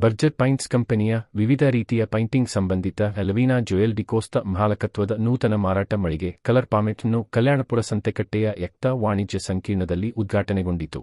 Berger paints ಕಂಪನಿಯ ವಿವಿಧ ರೀತಿಯ ಪೈಂಟಿಂಗ್ ಸಂಬಂಧಿತ ಲವೀನಾ ಜೋಯಲ್ ಡಿಕೋಸ್ತಾ ಮಾಲಕತ್ವದ ನೂತನ ಮಾರಾಟ ಮಳಿಗೆ ಕಲರ್ ಪಾಮೆಟ್ನ್ನು ಕಲ್ಯಾಣಪುರ ಸಂತೆಕಟ್ಟೆಯ ಎಕ್ತಾ ವಾಣಿಜ್ಯ ಸಂಕೀರ್ಣದಲ್ಲಿ ಉದ್ಘಾಟನೆಗೊಂಡಿತು.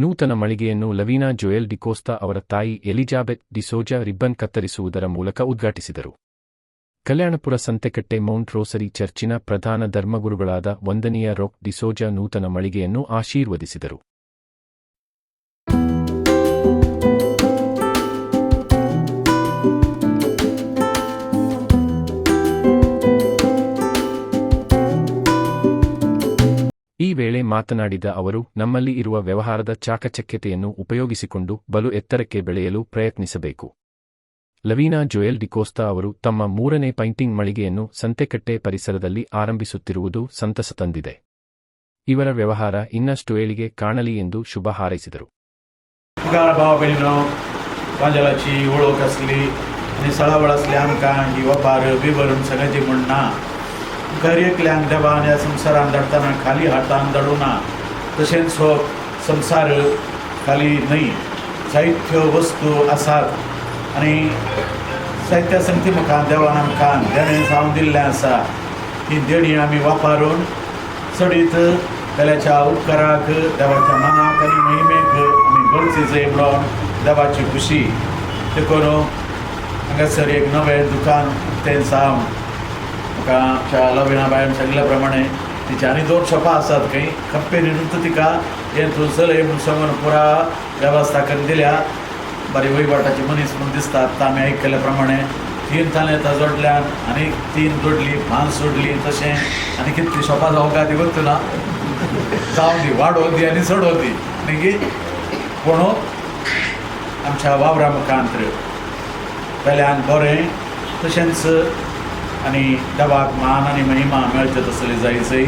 ನೂತನ ಮಳಿಗೆಯನ್ನು ಲವೀನಾ ಜೋಯಲ್ ಡಿಕೋಸ್ತಾ ಅವರ ತಾಯಿ ಎಲಿಜಾಬೆತ್ ಡಿಸೋಜಾ ರಿಬ್ಬನ್ ಕತ್ತರಿಸುವುದರ ಮೂಲಕ ಉದ್ಘಾಟಿಸಿದರು. ಕಲ್ಯಾಣಪುರ ಸಂತೆಕಟ್ಟೆ ಮೌಂಟ್ ರೋಸರಿ ಚರ್ಚಿನ ಪ್ರಧಾನ ಧರ್ಮಗುರುಗಳಾದ ವಂದನೀಯ ರೊಕ್ ಡಿಸೋಜಾ ನೂತನ ಮಳಿಗೆಯನ್ನು ಆಶೀರ್ವದಿಸಿದರು. ಈ ವೇಳೆ ಮಾತನಾಡಿದ ಅವರು, ನಮ್ಮಲ್ಲಿ ಇರುವ ವ್ಯವಹಾರದ ಚಾಕಚಕ್ಯತೆಯನ್ನು ಉಪಯೋಗಿಸಿಕೊಂಡು ಬಲು ಎತ್ತರಕ್ಕೆ ಬೆಳೆಯಲು ಪ್ರಯತ್ನಿಸಬೇಕು. ಲವೀನಾ ಜೋಯಲ್ ಡಿಕೋಸ್ತಾ ಅವರು ತಮ್ಮ 3ನೇ ಪೈಂಟಿಂಗ್ ಮಳಿಗೆಯನ್ನು ಸಂತೆಕಟ್ಟೆ ಪರಿಸರದಲ್ಲಿ ಆರಂಭಿಸುತ್ತಿರುವುದು ಸಂತಸ ತಂದಿದೆ. ಇವರ ವ್ಯವಹಾರ ಇನ್ನಷ್ಟು ಏಳಿಗೆ ಕಾಣಲಿ ಎಂದು ಶುಭ ಹಾರೈಸಿದರು. गरीकल्यांक देवान ह्या संवसारान धाडटाना खाली हातान धाडूना, तशेंच हो संवसार खाली न्हय. जायत्यो वस्तू आसात आनी जायत्या संगती मुखार देवान आमकां देणें जावन दिल्लें आसा. ही देणी आमी वापरून चडीत देवाच्या उपकाराक, देवाच्या मनाक आनी महिमेक आमी गळची जाय म्हणून देवाची खुशी. देखून हांगासर एक नवें दुकान उक्तें जावन आमच्या लविणा बायन सांगल्या प्रमाणे तिची आनी 2 शॉपां आसात. खंय कंपेनी न्हू तिका हें चलय म्हूण सांगून पुरा वेवस्था करून दिल्या. बरी वहिवाटाची मनीस म्हूण दिसता. आतां आमी आयकल्या प्रमाणे 3 थाले आतां जोडल्यान आनी 3 जोडली, 5 जोडली, तशें आनी कितलीं शॉपां जावं काय ती वचूं ना. जावं दी, वाडोवन दी आनी चडोवन दी. मागीर पूण आमच्या वावरा मुखांत वेल्यान बरें तशेंच आनी देवाक मान आनी महिमा मेळचे तसली जायचय.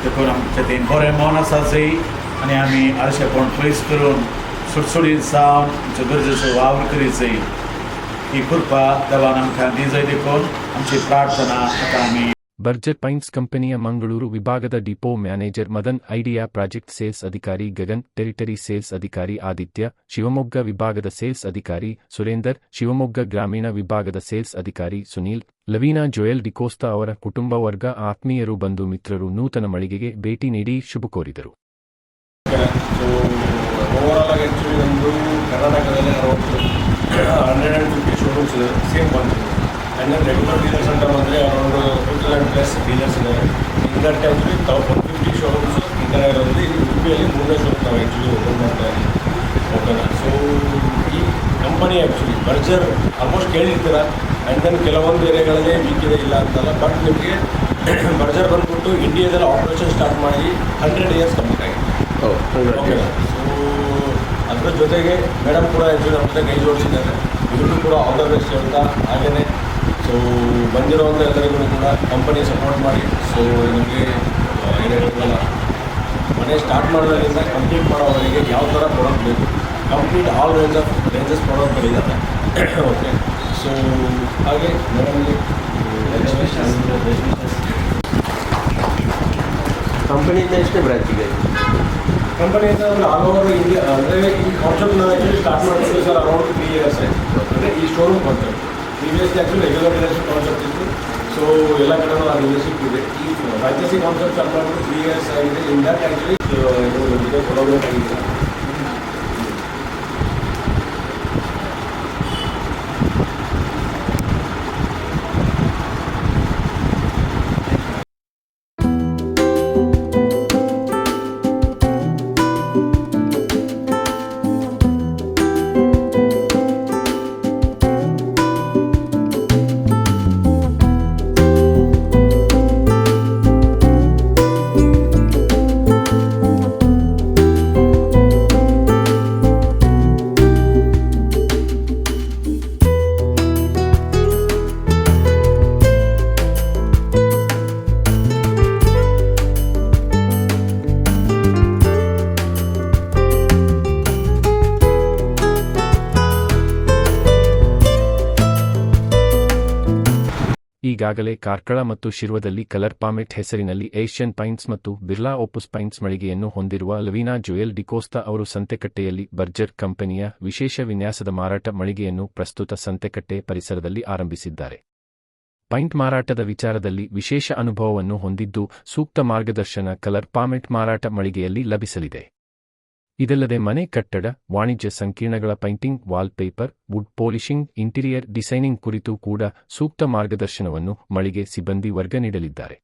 देखून आमचें तें बरें मन आसा जंय आनी आमी आळशेपण पयस करून सुटसुडीत जावन आमचो गरजेचो वावर करीचय. ही कृपा देवान आमकां दिजय देखून आमची प्रार्थना आतां आमी. ಬರ್ಜರ್ ಪೈಂಟ್ಸ್ ಕಂಪನಿಯ ಮಂಗಳೂರು ವಿಭಾಗದ depot manager Madan, idea project sales ಅಧಿಕಾರಿ ಗಗನ್, ಟೆರಿಟರಿ ಸೇಲ್ಸ್ ಅಧಿಕಾರಿ ಆದಿತ್ಯ, ಶಿವಮೊಗ್ಗ ವಿಭಾಗದ ಸೇಲ್ಸ್ ಅಧಿಕಾರಿ ಸುರೇಂದರ್, ಶಿವಮೊಗ್ಗ ಗ್ರಾಮೀಣ ವಿಭಾಗದ ಸೇಲ್ಸ್ ಅಧಿಕಾರಿ ಸುನೀಲ್, ಲವೀನಾ ಜೋಯಲ್ ಡಿಕೋಸ್ತಾ ಅವರ ಕುಟುಂಬ ವರ್ಗ, ಆತ್ಮೀಯರು, ಬಂಧು ಮಿತ್ರರು ನೂತನ ಮಳಿಗೆಗೆ ಭೇಟಿ ನೀಡಿ ಶುಭ ಕೋರಿದರು. And then regular dealer center ಅಂದರೆ ಅರೌಂಡ್ 2,000+ ಡೀಲರ್ಸ್ ಇದ್ದಾರೆ. ಇದಕ್ಕೆ ಆ್ಯಕ್ಚುಲಿ 150 ಶೋರೂಮ್ಸ್ ಈ ಥರ ಇರೋದ್ರಲ್ಲಿ ಇದು ಉಡುಪಿಯಲ್ಲಿ 3ನೇ ಶೋರೂಮ್ ನಾವು ಆ್ಯಕ್ಚುಲಿ ಓಪನ್ ಮಾಡ್ತಾ ಇದ್ದೀವಿ. ಓಕೆನಾ. ಸೊ ಈ ಕಂಪನಿ ಆ್ಯಕ್ಚುಲಿ ಬರ್ಜರ್ ಆಲ್ಮೋಸ್ಟ್ ಕೇಳಿರ್ತೀರ. ಆ್ಯಂಡ್ ದೆನ್ ಕೆಲವೊಂದು ಏರಿಯಾಗಳಲ್ಲಿ ವೀಕ್ ಇದೆ, ಇಲ್ಲ ಅಂತಲ್ಲ. ಬಟ್ ನಿಮಗೆ ಬರ್ಜರ್ ಬಂದ್ಬಿಟ್ಟು ಇಂಡಿಯಾದಲ್ಲಿ ಆಪ್ರೇಷನ್ ಸ್ಟಾರ್ಟ್ ಮಾಡಿ 100 ಇಯರ್ಸ್ ಕಂಪ್ಲೀಟ್ ಆಗಿದೆ. ಓಕೆನಾ. ಸೊ ಅದ್ರ ಜೊತೆಗೆ ಮೇಡಮ್ ಕೂಡ ಆ್ಯಕ್ಚುಲಿ ನಮ್ಮ ಜೊತೆ ಕೈ ಜೋಡಿಸಿದ್ದಾರೆ. ಇವ್ರಿಗೂ ಕೂಡ ಆಲ್ ದ ಬೆಸ್ಟ್ ಹೇಳ್ತಾ, ಹಾಗೆಯೇ ಸೊ ಬಂದಿರೋಂಥ ಎಲ್ಲರಿಗೂ ಕೂಡ ಕಂಪನಿ ಸಪೋರ್ಟ್ ಮಾಡಿ. ಸೊ ನಿಮಗೆ ಏನು ಹೇಳ್ತೀವಲ್ಲ, ಮನೆ ಸ್ಟಾರ್ಟ್ ಮಾಡೋದ್ರಿಂದ ಕಂಪ್ಲೀಟ್ ಮಾಡೋವರೆಗೆ ಯಾವ ಥರ ಪ್ರಾಡಕ್ಟ್ ಬೇಕು, ಕಂಪ್ಲೀಟ್ ಆಲ್ ರೇಂಜಸ್ ಪ್ರಾಡಕ್ಟ್ಗಳಿದ್ದಾವೆ. ಓಕೆ. ಸೊ ಹಾಗೆ ಮೇಡಮ್ಗೆ ಕಂಪನಿಯಿಂದ ಎಷ್ಟೇ ಬ್ರಾಂಚ್ ಇದೆ? ಕಂಪನಿಯಿಂದ ಆಲ್ ಓವರ್ ಇಂಡಿಯಾ. ಅಂದರೆ ಈ ಕಾನ್ಸೆಪ್ಟ್ ನಾವು ಆ್ಯಕ್ಚುಲಿ ಸ್ಟಾರ್ಟ್ ಮಾಡ್ತೀವಿ ಸರ್ ಅರೌಂಡ್ 3 ಇಯರ್ಸ್ ಆಯಿತು. ಅಂದರೆ ಈ showroom concept previously actually regular dealership concept ಇತ್ತು. ಸೊ ಎಲ್ಲ ಕಡೆನೂ ಆ ಡೀಲರ್ಶಿಪ್ ಇದೆ. ಈ ಫ್ರಾಂಚೈಸಿ ಕಾನ್ಸೆಪ್ಟ್ ಸ್ಟಾರ್ಟ್ ಮಾಡಿಬಿಟ್ಟು 3 ಇಯರ್ಸ್ ಆಗಿದೆ. ಇನ್ ದ್ಯಾಟ್ ಆ್ಯಕ್ಚುಲಿ ಕೊಲಾಬ್ರೇಟ್ ಆಗಿದೆ. ಈಗಾಗಲೇ ಕಾರ್ಕಳ ಮತ್ತು ಶಿರ್ವದಲ್ಲಿ ಕಲರ್ ಪಾಮೆಟ್ ಹೆಸರಿನಲ್ಲಿ ಏಷ್ಯನ್ ಪೈಂಟ್ಸ್ ಮತ್ತು ಬಿರ್ಲಾ ಓಪಸ್ ಪೈಂಟ್ಸ್ ಮಳಿಗೆಯನ್ನು ಹೊಂದಿರುವ ಲವೀನಾ ಜೋಯಲ್ ಡಿಕೋಸ್ತಾ ಅವರು ಸಂತೆಕಟ್ಟೆಯಲ್ಲಿ ಬರ್ಜರ್ ಕಂಪನಿಯ ವಿಶೇಷ ವಿನ್ಯಾಸದ ಮಾರಾಟ ಮಳಿಗೆಯನ್ನು ಪ್ರಸ್ತುತ ಸಂತೆಕಟ್ಟೆ ಪರಿಸರದಲ್ಲಿ ಆರಂಭಿಸಿದ್ದಾರೆ. ಪೈಂಟ್ ಮಾರಾಟದ ವಿಚಾರದಲ್ಲಿ ವಿಶೇಷ ಅನುಭವವನ್ನು ಹೊಂದಿದ್ದು, ಸೂಕ್ತ ಮಾರ್ಗದರ್ಶನ ಕಲರ್ ಪಾಮೆಟ್ ಮಾರಾಟ ಮಳಿಗೆಯಲ್ಲಿ ಲಭಿಸಲಿದೆ. ಇದಲ್ಲದೆ ಮನೆ ಕಟ್ಟಡ, ವಾಣಿಜ್ಯ ಸಂಕೀರ್ಣಗಳ painting, wallpaper, wood polishing, interior designing ಕುರಿತು ಕೂಡ ಸೂಕ್ತ ಮಾರ್ಗದರ್ಶನವನ್ನು ಮಳಿಗೆ ಸಿಬ್ಬಂದಿ ವರ್ಗ ನೀಡಲಿದ್ದಾರೆ.